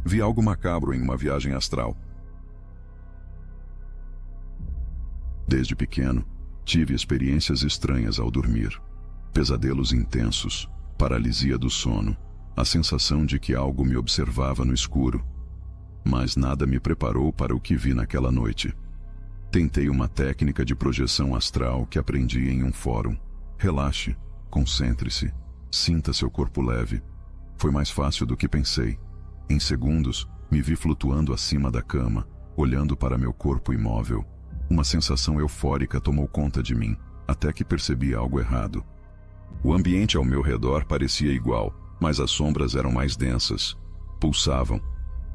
Vi algo macabro em uma viagem astral. Desde pequeno, tive experiências estranhas ao dormir. Pesadelos intensos, paralisia do sono, a sensação de que algo me observava no escuro. Mas nada me preparou para o que vi naquela noite. Tentei uma técnica de projeção astral que aprendi em um fórum. Relaxe, concentre-se, sinta seu corpo leve. Foi mais fácil do que pensei. Em segundos, me vi flutuando acima da cama, olhando para meu corpo imóvel. Uma sensação eufórica tomou conta de mim, até que percebi algo errado. O ambiente ao meu redor parecia igual, mas as sombras eram mais densas. Pulsavam.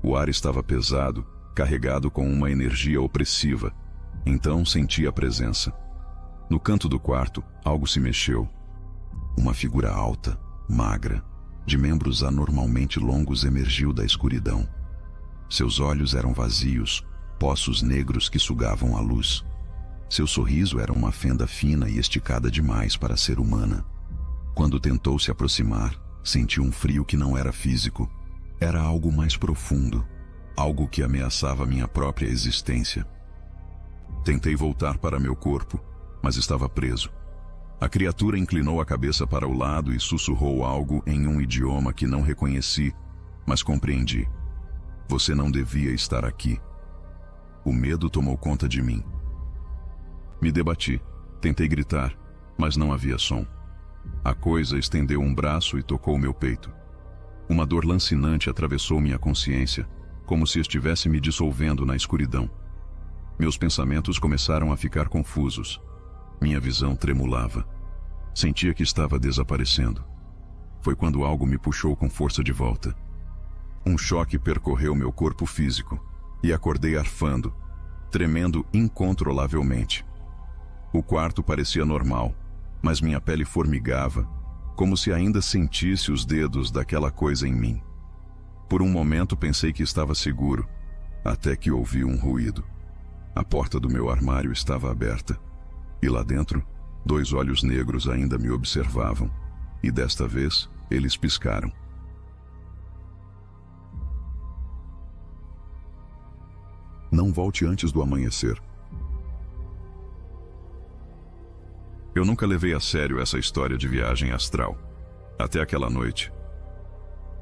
O ar estava pesado, carregado com uma energia opressiva. Então senti a presença. No canto do quarto, algo se mexeu. Uma figura alta, magra, de membros anormalmente longos emergiu da escuridão. Seus olhos eram vazios, poços negros que sugavam a luz. Seu sorriso era uma fenda fina e esticada demais para ser humana. Quando tentou se aproximar, senti um frio que não era físico. Era algo mais profundo, algo que ameaçava minha própria existência. Tentei voltar para meu corpo, mas estava preso. A criatura inclinou a cabeça para o lado e sussurrou algo em um idioma que não reconheci, mas compreendi. Você não devia estar aqui. O medo tomou conta de mim. Me debati, tentei gritar, mas não havia som. A coisa estendeu um braço e tocou meu peito. Uma dor lancinante atravessou minha consciência, como se estivesse me dissolvendo na escuridão. Meus pensamentos começaram a ficar confusos. Minha visão tremulava. Sentia que estava desaparecendo. Foi quando algo me puxou com força de volta. Um choque percorreu meu corpo físico e acordei arfando, tremendo incontrolavelmente. O quarto parecia normal, mas minha pele formigava, como se ainda sentisse os dedos daquela coisa em mim. Por um momento pensei que estava seguro, até que ouvi um ruído. A porta do meu armário estava aberta, e lá dentro, 2 olhos negros ainda me observavam, e desta vez eles piscaram. Não volte antes do amanhecer. Eu nunca levei a sério essa história de viagem astral, até aquela noite.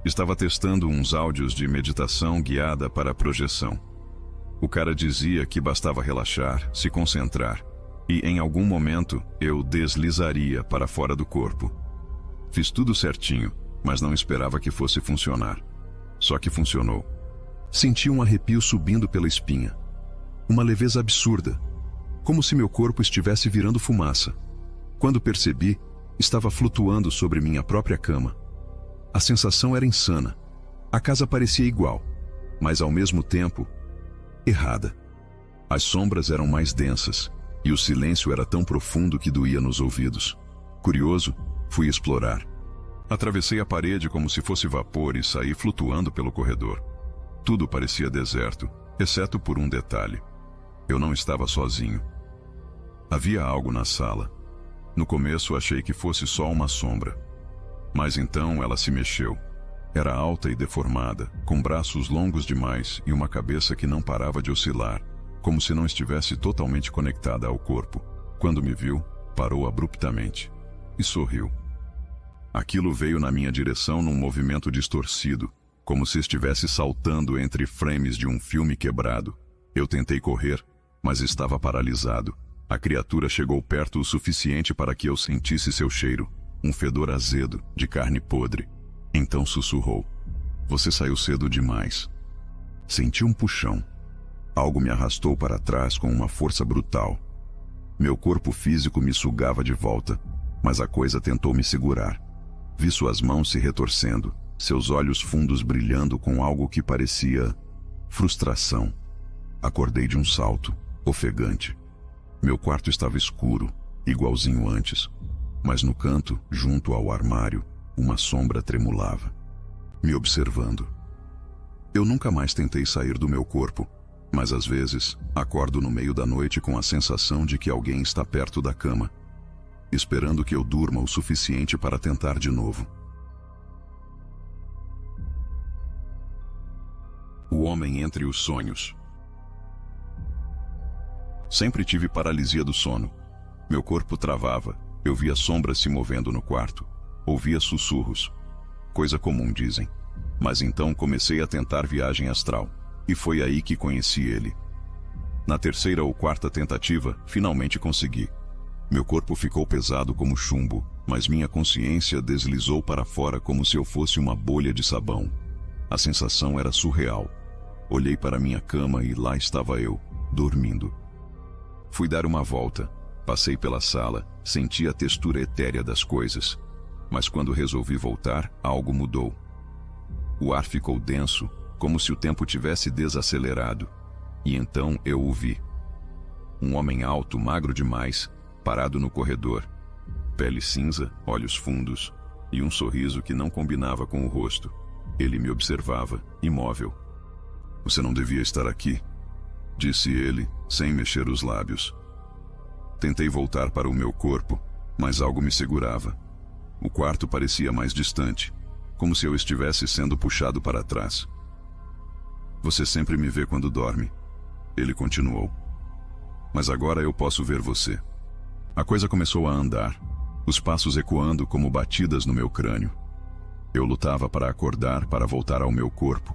Estava testando uns áudios de meditação guiada para a projeção. O cara dizia que bastava relaxar, se concentrar, e em algum momento eu deslizaria para fora do corpo. Fiz tudo certinho, mas não esperava que fosse funcionar. Só que funcionou. Senti um arrepio subindo pela espinha. Uma leveza absurda, como se meu corpo estivesse virando fumaça. Quando percebi, estava flutuando sobre minha própria cama. A sensação era insana. A casa parecia igual, mas ao mesmo tempo, errada. As sombras eram mais densas, e o silêncio era tão profundo que doía nos ouvidos. Curioso, fui explorar. Atravessei a parede como se fosse vapor e saí flutuando pelo corredor. Tudo parecia deserto, exceto por um detalhe. Eu não estava sozinho. Havia algo na sala. No começo achei que fosse só uma sombra. Mas então ela se mexeu. Era alta e deformada, com braços longos demais e uma cabeça que não parava de oscilar, como se não estivesse totalmente conectada ao corpo. Quando me viu, parou abruptamente e sorriu. Aquilo veio na minha direção num movimento distorcido, como se estivesse saltando entre frames de um filme quebrado. Eu tentei correr, mas estava paralisado. A criatura chegou perto o suficiente para que eu sentisse seu cheiro, um fedor azedo, de carne podre. Então sussurrou: "Você saiu cedo demais." Senti um puxão. Algo me arrastou para trás com uma força brutal. Meu corpo físico me sugava de volta, mas a coisa tentou me segurar. Vi suas mãos se retorcendo, seus olhos fundos brilhando com algo que parecia frustração. Acordei de um salto, ofegante. Meu quarto estava escuro, igualzinho antes, mas no canto, junto ao armário, uma sombra tremulava, me observando. Eu nunca mais tentei sair do meu corpo, mas às vezes acordo no meio da noite com a sensação de que alguém está perto da cama, esperando que eu durma o suficiente para tentar de novo. homem entre os sonhos. Sempre tive paralisia do sono. Meu corpo travava, eu via sombras se movendo no quarto, ouvia sussurros. Coisa comum, dizem. Mas então comecei a tentar viagem astral, e foi aí que conheci ele. Na terceira ou quarta tentativa, finalmente consegui. Meu corpo ficou pesado como chumbo, mas minha consciência deslizou para fora como se eu fosse uma bolha de sabão. A sensação era surreal. Olhei para minha cama e lá estava eu, dormindo. Fui dar uma volta, passei pela sala, senti a textura etérea das coisas. Mas quando resolvi voltar, algo mudou. O ar ficou denso, como se o tempo tivesse desacelerado. E então eu o vi. Um homem alto, magro demais, parado no corredor. Pele cinza, olhos fundos, e um sorriso que não combinava com o rosto. Ele me observava, imóvel. "Você não devia estar aqui", disse ele, sem mexer os lábios. Tentei voltar para o meu corpo, mas algo me segurava. O quarto parecia mais distante, como se eu estivesse sendo puxado para trás. "Você sempre me vê quando dorme", ele continuou. "Mas agora eu posso ver você." A coisa começou a andar, os passos ecoando como batidas no meu crânio. Eu lutava para acordar, para voltar ao meu corpo.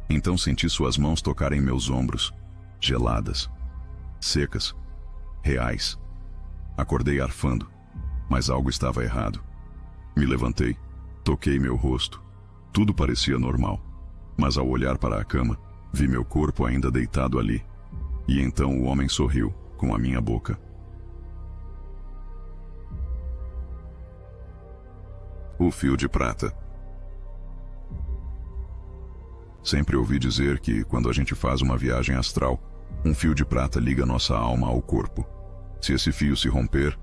Então senti suas mãos tocarem meus ombros, geladas, secas, reais. Acordei arfando, mas algo estava errado. Me levantei, toquei meu rosto. Tudo parecia normal, mas ao olhar para a cama, vi meu corpo ainda deitado ali. E então o homem sorriu com a minha boca. O fio de prata. Sempre ouvi dizer que, quando a gente faz uma viagem astral, um fio de prata liga nossa alma ao corpo. Se esse fio se romper,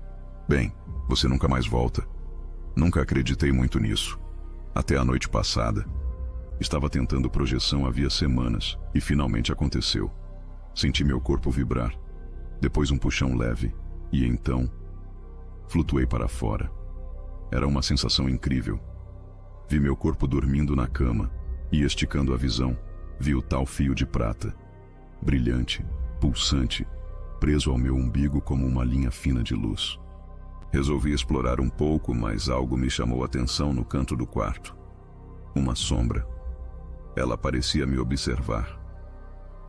bem, você nunca mais volta. Nunca acreditei muito nisso. Até a noite passada. Estava tentando projeção havia semanas, e finalmente aconteceu. Senti meu corpo vibrar. Depois um puxão leve, e então flutuei para fora. Era uma sensação incrível. Vi meu corpo dormindo na cama, e esticando a visão, vi o tal fio de prata. Brilhante, pulsante, preso ao meu umbigo como uma linha fina de luz. Resolvi explorar um pouco, mas algo me chamou a atenção no canto do quarto. Uma sombra. Ela parecia me observar.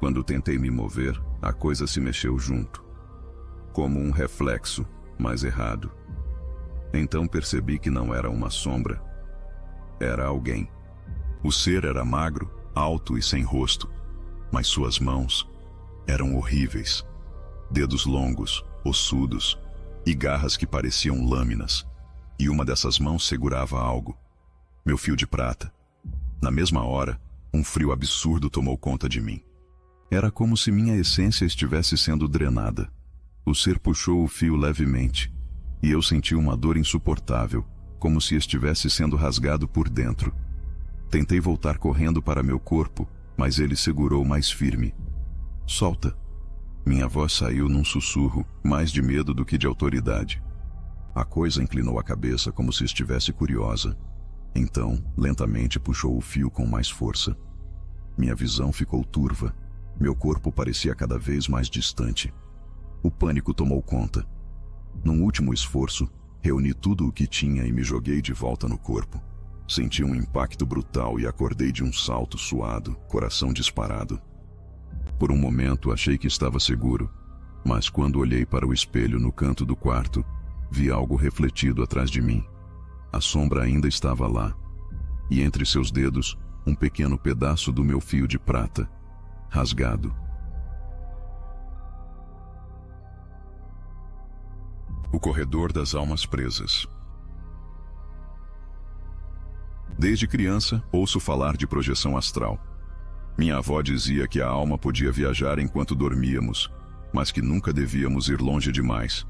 Quando tentei me mover, a coisa se mexeu junto. Como um reflexo, mas errado. Então percebi que não era uma sombra. Era alguém. O ser era magro, alto e sem rosto, mas suas mãos eram horríveis. Dedos longos, ossudos, e garras que pareciam lâminas. E uma dessas mãos segurava algo. Meu fio de prata. Na mesma hora, um frio absurdo tomou conta de mim. Era como se minha essência estivesse sendo drenada. O ser puxou o fio levemente, e eu senti uma dor insuportável, como se estivesse sendo rasgado por dentro. Tentei voltar correndo para meu corpo, mas ele segurou mais firme. "Solta." Minha voz saiu num sussurro, mais de medo do que de autoridade. A coisa inclinou a cabeça como se estivesse curiosa. Então, lentamente puxou o fio com mais força. Minha visão ficou turva. Meu corpo parecia cada vez mais distante. O pânico tomou conta. Num último esforço, reuni tudo o que tinha e me joguei de volta no corpo. Senti um impacto brutal e acordei de um salto suado, coração disparado. Por um momento achei que estava seguro, mas quando olhei para o espelho no canto do quarto, vi algo refletido atrás de mim. A sombra ainda estava lá, e entre seus dedos, um pequeno pedaço do meu fio de prata, rasgado. O corredor das almas presas. Desde criança, ouço falar de projeção astral. Minha avó dizia que a alma podia viajar enquanto dormíamos, mas que nunca devíamos ir longe demais.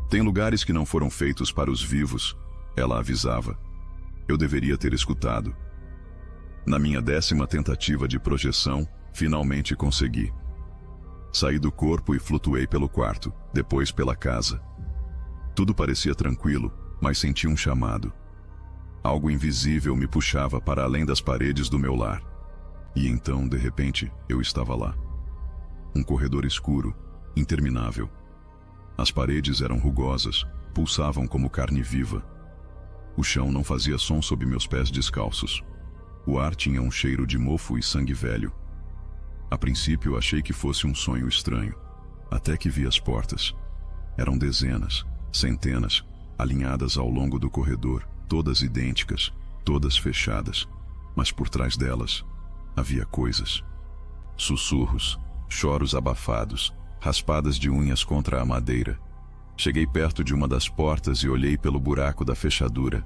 Tem lugares que não foram feitos para os vivos, ela avisava. Eu deveria ter escutado. Na minha 10ª tentativa de projeção, finalmente consegui. Saí do corpo e flutuei pelo quarto, depois pela casa. Tudo parecia tranquilo, mas senti um chamado. Algo invisível me puxava para além das paredes do meu lar. E então, de repente, eu estava lá. Um corredor escuro, interminável. As paredes eram rugosas, pulsavam como carne viva. O chão não fazia som sob meus pés descalços. O ar tinha um cheiro de mofo e sangue velho. A princípio achei que fosse um sonho estranho, até que vi as portas. Eram dezenas, centenas, alinhadas ao longo do corredor, todas idênticas, todas fechadas, mas por trás delas havia coisas. Sussurros, choros abafados, raspadas de unhas contra a madeira. Cheguei perto de uma das portas e olhei pelo buraco da fechadura.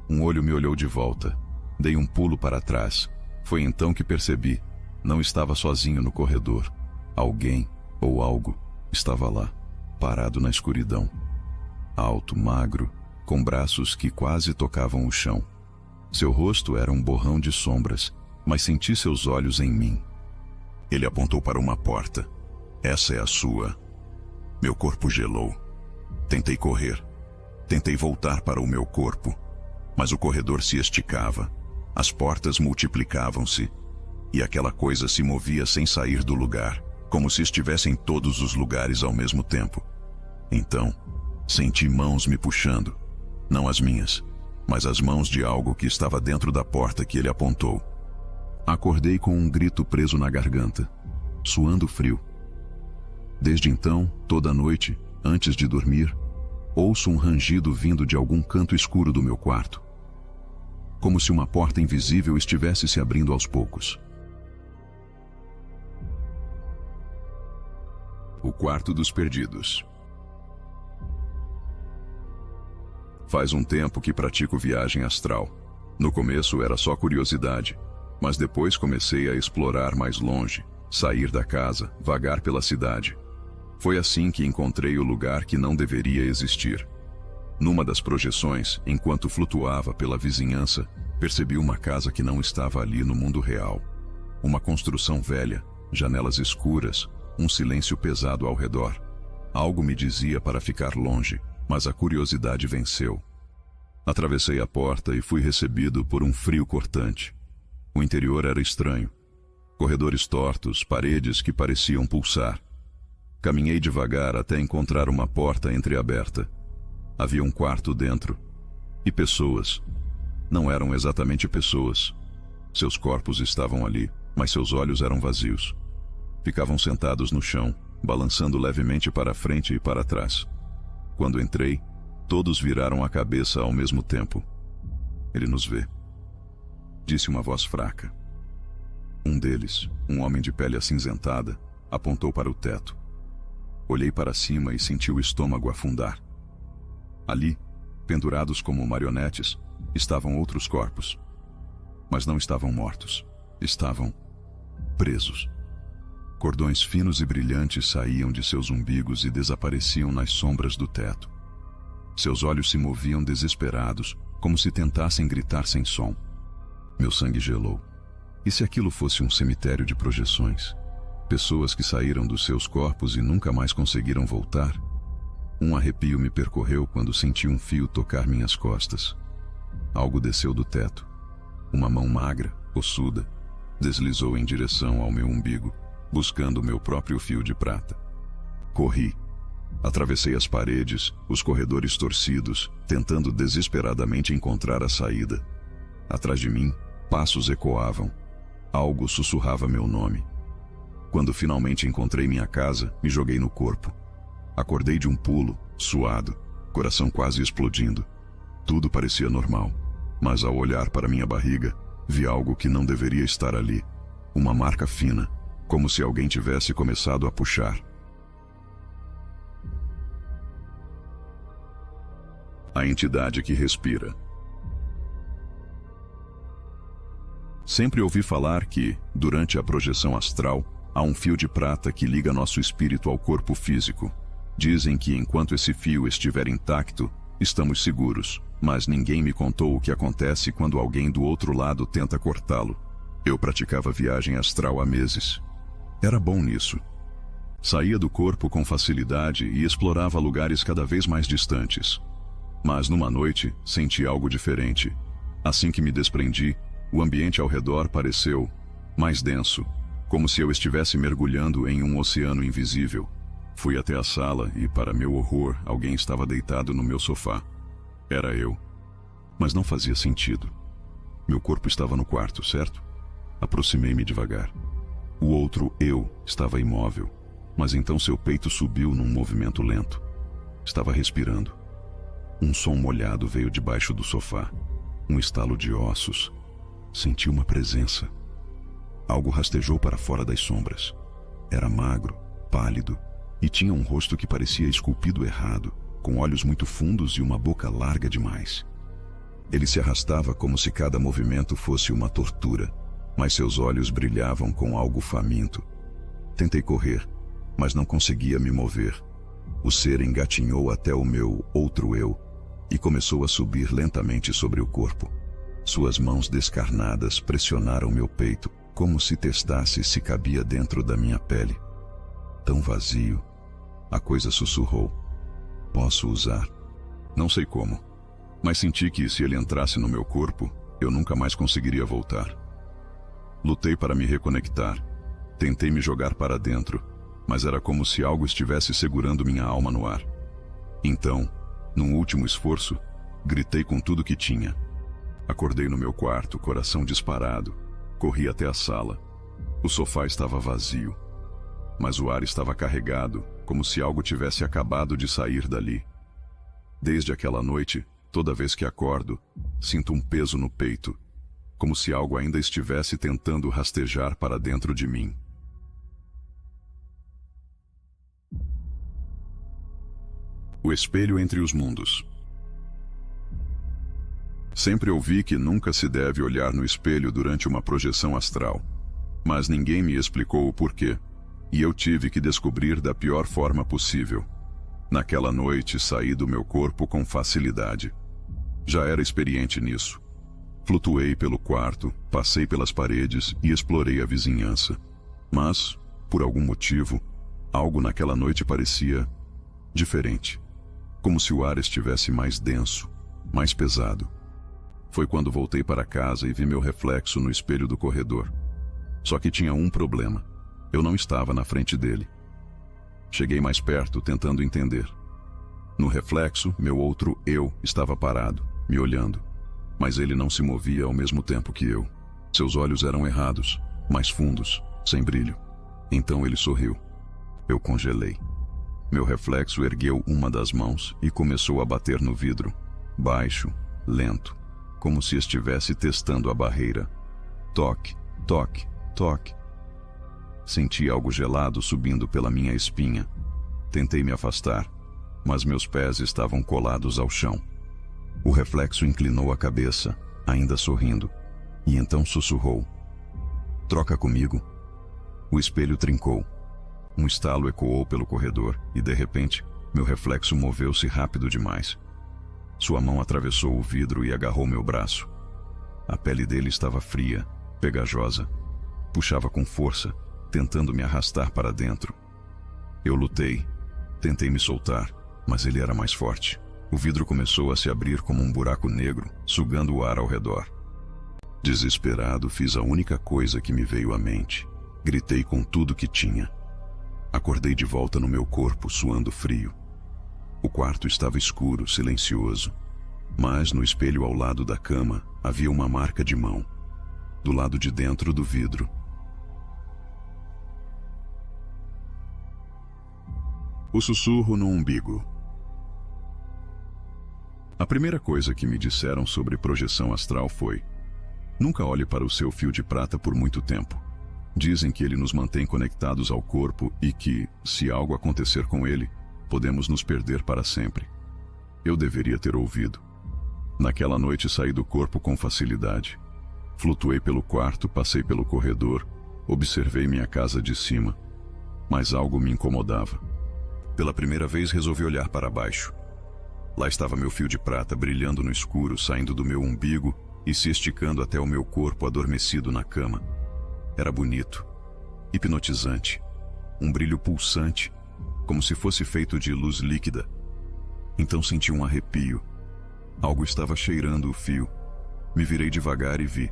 Um olho me olhou de volta. Dei um pulo para trás. Foi então que percebi. Não estava sozinho no corredor. Alguém, ou algo, estava lá, parado na escuridão. Alto, magro, com braços que quase tocavam o chão. Seu rosto era um borrão de sombras, mas senti seus olhos em mim. Ele apontou para uma porta. Essa é a sua. Meu corpo gelou. Tentei correr. Tentei voltar para o meu corpo. Mas o corredor se esticava. As portas multiplicavam-se. E aquela coisa se movia sem sair do lugar, como se estivesse em todos os lugares ao mesmo tempo. Então, senti mãos me puxando. Não as minhas, mas as mãos de algo que estava dentro da porta que ele apontou. Acordei com um grito preso na garganta, suando frio. Desde então, toda noite, antes de dormir, ouço um rangido vindo de algum canto escuro do meu quarto. Como se uma porta invisível estivesse se abrindo aos poucos. O quarto dos perdidos. Faz um tempo que pratico viagem astral. No começo era só curiosidade, mas depois comecei a explorar mais longe, sair da casa, vagar pela cidade. Foi assim que encontrei o lugar que não deveria existir. Numa das projeções, enquanto flutuava pela vizinhança, percebi uma casa que não estava ali no mundo real. Uma construção velha, janelas escuras, um silêncio pesado ao redor. Algo me dizia para ficar longe, mas a curiosidade venceu. Atravessei a porta e fui recebido por um frio cortante. O interior era estranho. Corredores tortos, paredes que pareciam pulsar. Caminhei devagar até encontrar uma porta entreaberta. Havia um quarto dentro. E pessoas. Não eram exatamente pessoas. Seus corpos estavam ali, mas seus olhos eram vazios. Ficavam sentados no chão, balançando levemente para frente e para trás. Quando entrei, todos viraram a cabeça ao mesmo tempo. Ele nos vê, disse uma voz fraca. Um deles, um homem de pele acinzentada, apontou para o teto. Olhei para cima e senti o estômago afundar. Ali, pendurados como marionetes, estavam outros corpos. Mas não estavam mortos. Estavam presos. Cordões finos e brilhantes saíam de seus umbigos e desapareciam nas sombras do teto. Seus olhos se moviam desesperados, como se tentassem gritar sem som. Meu sangue gelou. E se aquilo fosse um cemitério de projeções? Pessoas que saíram dos seus corpos e nunca mais conseguiram voltar? Um arrepio me percorreu quando senti um fio tocar minhas costas. Algo desceu do teto. Uma mão magra, ossuda, deslizou em direção ao meu umbigo, buscando o meu próprio fio de prata. Corri. Atravessei as paredes, os corredores torcidos, tentando desesperadamente encontrar a saída. Atrás de mim, passos ecoavam. Algo sussurrava meu nome. Quando finalmente encontrei minha casa, me joguei no corpo. Acordei de um pulo, suado, coração quase explodindo. Tudo parecia normal, mas ao olhar para minha barriga, vi algo que não deveria estar ali. Uma marca fina, como se alguém tivesse começado a puxar. A entidade que respira. Sempre ouvi falar que, durante a projeção astral, há um fio de prata que liga nosso espírito ao corpo físico. Dizem que enquanto esse fio estiver intacto, estamos seguros, mas ninguém me contou o que acontece quando alguém do outro lado tenta cortá-lo. Eu praticava viagem astral há meses. Era bom nisso. Saía do corpo com facilidade e explorava lugares cada vez mais distantes. Mas numa noite, senti algo diferente. Assim que me desprendi, o ambiente ao redor pareceu mais denso, como se eu estivesse mergulhando em um oceano invisível. Fui até a sala e, para meu horror, alguém estava deitado no meu sofá. Era eu. Mas não fazia sentido. Meu corpo estava no quarto, certo? Aproximei-me devagar. O outro eu estava imóvel, mas então seu peito subiu num movimento lento. Estava respirando. Um som molhado veio debaixo do sofá. Um estalo de ossos. Senti uma presença. Algo rastejou para fora das sombras. Era magro, pálido, e tinha um rosto que parecia esculpido errado, com olhos muito fundos e uma boca larga demais. Ele se arrastava como se cada movimento fosse uma tortura, mas seus olhos brilhavam com algo faminto. Tentei correr, mas não conseguia me mover. O ser engatinhou até o meu outro eu e começou a subir lentamente sobre o corpo. Suas mãos descarnadas pressionaram meu peito, como se testasse se cabia dentro da minha pele. Tão vazio. A coisa sussurrou. Posso usar. Não sei como, mas senti que se ele entrasse no meu corpo, eu nunca mais conseguiria voltar. Lutei para me reconectar. Tentei me jogar para dentro, mas era como se algo estivesse segurando minha alma no ar. Então, num último esforço, gritei com tudo que tinha. Acordei no meu quarto, coração disparado. Corri até a sala. O sofá estava vazio, mas o ar estava carregado, como se algo tivesse acabado de sair dali. Desde aquela noite, toda vez que acordo, sinto um peso no peito, como se algo ainda estivesse tentando rastejar para dentro de mim. O espelho entre os mundos. Sempre ouvi que nunca se deve olhar no espelho durante uma projeção astral, mas ninguém me explicou o porquê. E eu tive que descobrir da pior forma possível. Naquela noite, saí do meu corpo com facilidade. Já era experiente nisso. Flutuei pelo quarto, passei pelas paredes e explorei a vizinhança. Mas, por algum motivo, algo naquela noite parecia diferente. Como se o ar estivesse mais denso, mais pesado. Foi quando voltei para casa e vi meu reflexo no espelho do corredor. Só que tinha um problema. Eu não estava na frente dele. Cheguei mais perto, tentando entender. No reflexo, meu outro eu estava parado, me olhando. Mas ele não se movia ao mesmo tempo que eu. Seus olhos eram errados, mais fundos, sem brilho. Então ele sorriu. Eu congelei. Meu reflexo ergueu uma das mãos e começou a bater no vidro. Baixo, lento, como se estivesse testando a barreira. Toque, toque, toque. Senti algo gelado subindo pela minha espinha. Tentei me afastar, mas meus pés estavam colados ao chão. O reflexo inclinou a cabeça, ainda sorrindo, e então sussurrou. Troca comigo. O espelho trincou. Um estalo ecoou pelo corredor e, de repente, meu reflexo moveu-se rápido demais. Sua mão atravessou o vidro e agarrou meu braço. A pele dele estava fria, pegajosa. Puxava com força, tentando me arrastar para dentro. Eu lutei. Tentei me soltar, mas ele era mais forte. O vidro começou a se abrir como um buraco negro, sugando o ar ao redor. Desesperado, fiz a única coisa que me veio à mente. Gritei com tudo que tinha. Acordei de volta no meu corpo, suando frio. O quarto estava escuro, silencioso. Mas no espelho ao lado da cama havia uma marca de mão. Do lado de dentro do vidro. O sussurro no umbigo. A primeira coisa que me disseram sobre projeção astral foi: nunca olhe para o seu fio de prata por muito tempo. Dizem que ele nos mantém conectados ao corpo e que, se algo acontecer com ele, podemos nos perder para sempre. Eu deveria ter ouvido. Naquela noite saí do corpo com facilidade. Flutuei pelo quarto, passei pelo corredor, observei minha casa de cima. Mas algo me incomodava. Pela primeira vez resolvi olhar para baixo. Lá estava meu fio de prata brilhando no escuro, saindo do meu umbigo e se esticando até o meu corpo adormecido na cama. Era bonito, hipnotizante, um brilho pulsante, como se fosse feito de luz líquida. Então senti um arrepio. Algo estava cheirando o fio. Me virei devagar e vi.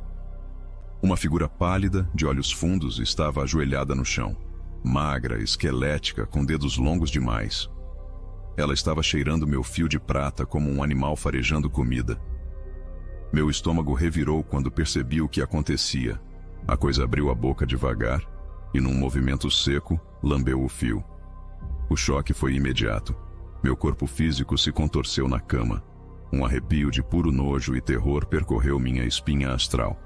Uma figura pálida, de olhos fundos, estava ajoelhada no chão. Magra, esquelética, com dedos longos demais. Ela estava cheirando meu fio de prata como um animal farejando comida. Meu estômago revirou quando percebi o que acontecia. A coisa abriu a boca devagar e, num movimento seco, lambeu o fio. O choque foi imediato. Meu corpo físico se contorceu na cama. Um arrepio de puro nojo e terror percorreu minha espinha astral.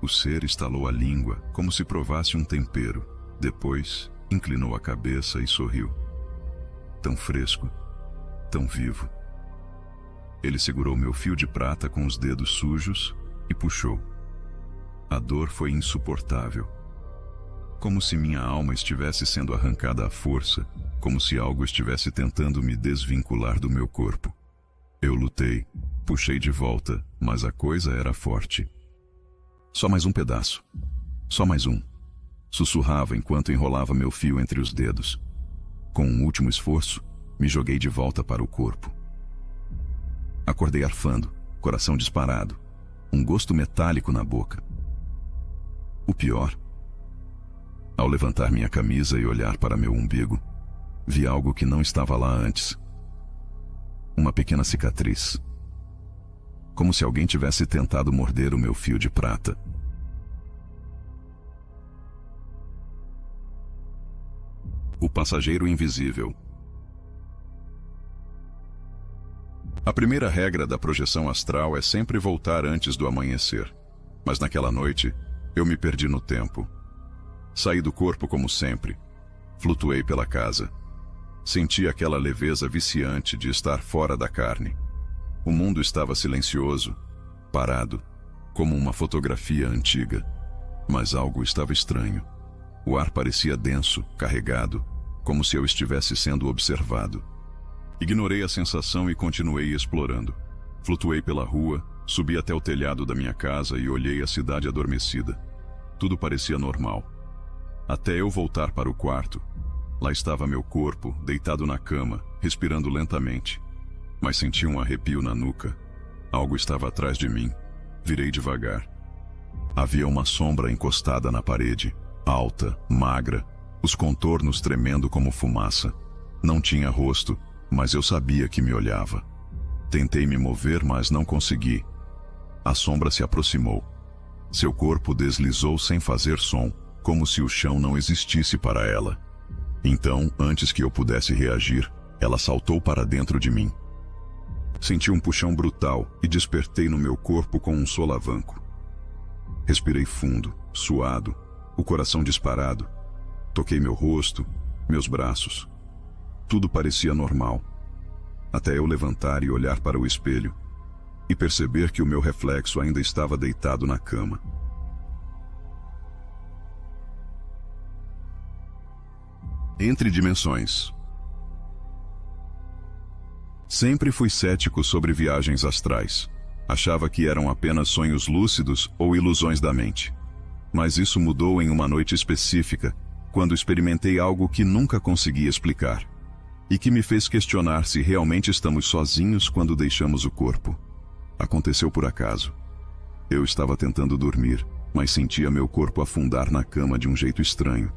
O ser estalou a língua, como se provasse um tempero. Depois, inclinou a cabeça e sorriu. Tão fresco, tão vivo. Ele segurou meu fio de prata com os dedos sujos e puxou. A dor foi insuportável. Como se minha alma estivesse sendo arrancada à força, como se algo estivesse tentando me desvincular do meu corpo. Eu lutei, puxei de volta, mas a coisa era forte. Só mais um pedaço. Só mais um. Sussurrava enquanto enrolava meu fio entre os dedos. Com um último esforço, me joguei de volta para o corpo. Acordei arfando, coração disparado, um gosto metálico na boca. O pior, ao levantar minha camisa e olhar para meu umbigo, vi algo que não estava lá antes. Uma pequena cicatriz. Como se alguém tivesse tentado morder o meu fio de prata. O passageiro invisível. A primeira regra da projeção astral é sempre voltar antes do amanhecer. Mas naquela noite, eu me perdi no tempo. Saí do corpo como sempre. Flutuei pela casa. Senti aquela leveza viciante de estar fora da carne. O mundo estava silencioso, parado, como uma fotografia antiga. Mas algo estava estranho. O ar parecia denso, carregado, como se eu estivesse sendo observado. Ignorei a sensação e continuei explorando. Flutuei pela rua, subi até o telhado da minha casa e olhei a cidade adormecida. Tudo parecia normal. Até eu voltar para o quarto. Lá estava meu corpo, deitado na cama, respirando lentamente. Mas senti um arrepio na nuca. Algo estava atrás de mim. Virei devagar. Havia uma sombra encostada na parede, alta, magra, os contornos tremendo como fumaça. Não tinha rosto, mas eu sabia que me olhava. Tentei me mover, mas não consegui. A sombra se aproximou. Seu corpo deslizou sem fazer som, como se o chão não existisse para ela. Então, antes que eu pudesse reagir, ela saltou para dentro de mim. Senti um puxão brutal e despertei no meu corpo com um solavanco. Respirei fundo, suado, o coração disparado. Toquei meu rosto, meus braços. Tudo parecia normal. Até eu levantar e olhar para o espelho e perceber que o meu reflexo ainda estava deitado na cama. Entre dimensões. Sempre fui cético sobre viagens astrais. Achava que eram apenas sonhos lúcidos ou ilusões da mente. Mas isso mudou em uma noite específica, quando experimentei algo que nunca consegui explicar, e que me fez questionar se realmente estamos sozinhos quando deixamos o corpo. Aconteceu por acaso. Eu estava tentando dormir, mas sentia meu corpo afundar na cama de um jeito estranho.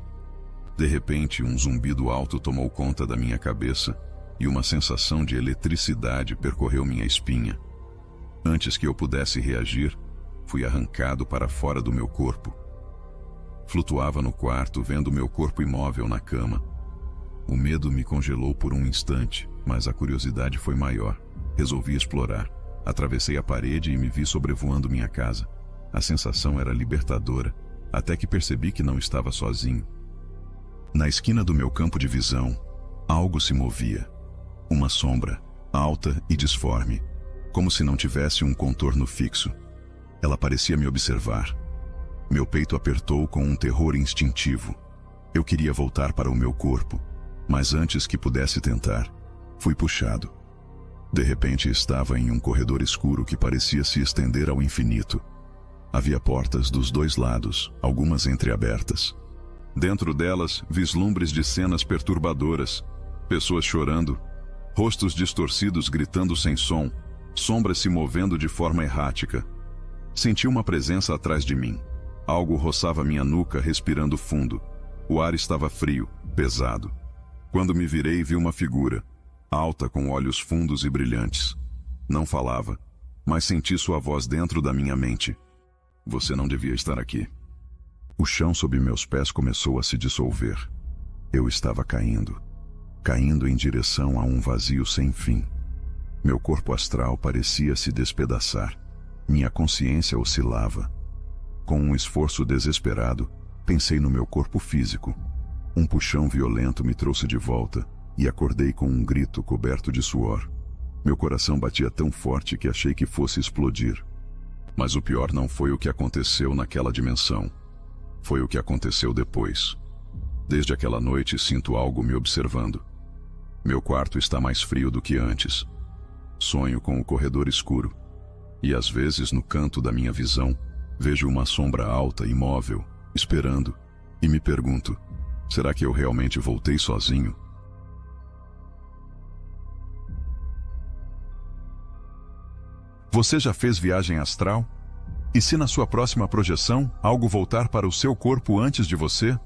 De repente, um zumbido alto tomou conta da minha cabeça e uma sensação de eletricidade percorreu minha espinha. Antes que eu pudesse reagir, fui arrancado para fora do meu corpo. Flutuava no quarto, vendo meu corpo imóvel na cama. O medo me congelou por um instante, mas a curiosidade foi maior. Resolvi explorar. Atravessei a parede e me vi sobrevoando minha casa. A sensação era libertadora, até que percebi que não estava sozinho. Na esquina do meu campo de visão, algo se movia. Uma sombra, alta e disforme, como se não tivesse um contorno fixo. Ela parecia me observar. Meu peito apertou com um terror instintivo. Eu queria voltar para o meu corpo, mas antes que pudesse tentar, fui puxado. De repente estava em um corredor escuro que parecia se estender ao infinito. Havia portas dos dois lados, algumas entreabertas. Dentro delas, vislumbres de cenas perturbadoras, pessoas chorando, rostos distorcidos gritando sem som, sombras se movendo de forma errática. Senti uma presença atrás de mim. Algo roçava minha nuca, respirando fundo. O ar estava frio, pesado. Quando me virei, vi uma figura, alta, com olhos fundos e brilhantes. Não falava, mas senti sua voz dentro da minha mente. Você não devia estar aqui. O chão sob meus pés começou a se dissolver. Eu estava caindo em direção a um vazio sem fim. Meu corpo astral parecia se despedaçar. Minha consciência oscilava. Com um esforço desesperado, pensei no meu corpo físico. Um puxão violento me trouxe de volta e acordei com um grito coberto de suor. Meu coração batia tão forte que achei que fosse explodir. Mas o pior não foi o que aconteceu naquela dimensão. Foi o que aconteceu depois. Desde aquela noite sinto algo me observando. Meu quarto está mais frio do que antes. Sonho com o corredor escuro. E às vezes, no canto da minha visão, vejo uma sombra alta, imóvel, esperando, e me pergunto: será que eu realmente voltei sozinho? Você já fez viagem astral? E se na sua próxima projeção, algo voltar para o seu corpo antes de você?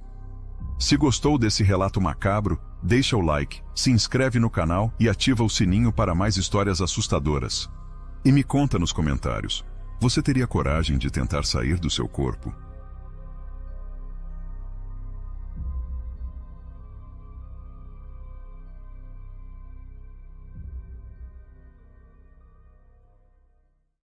Se gostou desse relato macabro, deixa o like, se inscreve no canal e ativa o sininho para mais histórias assustadoras. E me conta nos comentários, você teria coragem de tentar sair do seu corpo?